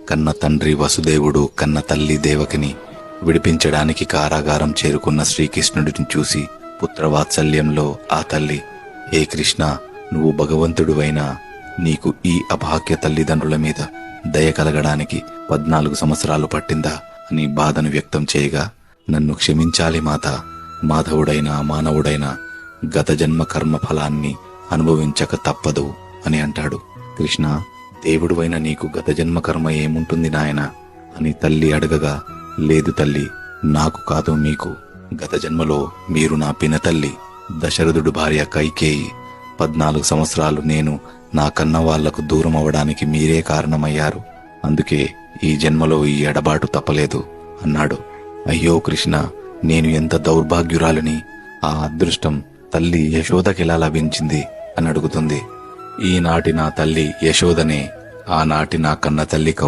కన్న తండ్రి వసుదేవుడు కన్న తల్లి దేవకిని విడిపించడానికి కారాగారం చేరుకున్న శ్రీకృష్ణుడిని చూసి పుత్రవాత్సల్యంలో ఆ తల్లి, ఏ కృష్ణ, నువ్వు భగవంతుడివైనా నీకు ఈ అభాగ్య తల్లిదండ్రుల మీద దయ కలగడానికి 14 సంవత్సరాలు పట్టిందా అని బాధను వ్యక్తం చేయగా, నన్ను క్షమించాలి మాత, మాధవుడైనా మానవుడైనా గత జన్మ కర్మ ఫలాన్ని అనుభవించక తప్పదు అని అంటాడు. కృష్ణ, దేవుడువైన నీకు గత జన్మ కర్మ ఏముంటుంది నాయనా అని తల్లి అడగగా, లేదు తల్లి, నాకు కాదు మీకు. గత జన్మలో మీరు నా పినతల్లి దశరథుడు భార్య కైకేయి 14 సంవత్సరాలు నేను నా కన్న వాళ్లకు దూరం అవడానికి మీరే కారణమయ్యారు. అందుకే ఈ జన్మలో ఈ ఎడబాటు తప్పలేదు అన్నాడు. అయ్యో కృష్ణ, నేను ఎంత దౌర్భాగ్యురాలిని, ఆ అదృష్టం తల్లి యశోదకెలా లభించింది అని అడుగుతుంది. ఈనాటి నా తల్లి యశోదనే ఆనాటి నా కన్న తల్లి కౌశల్య.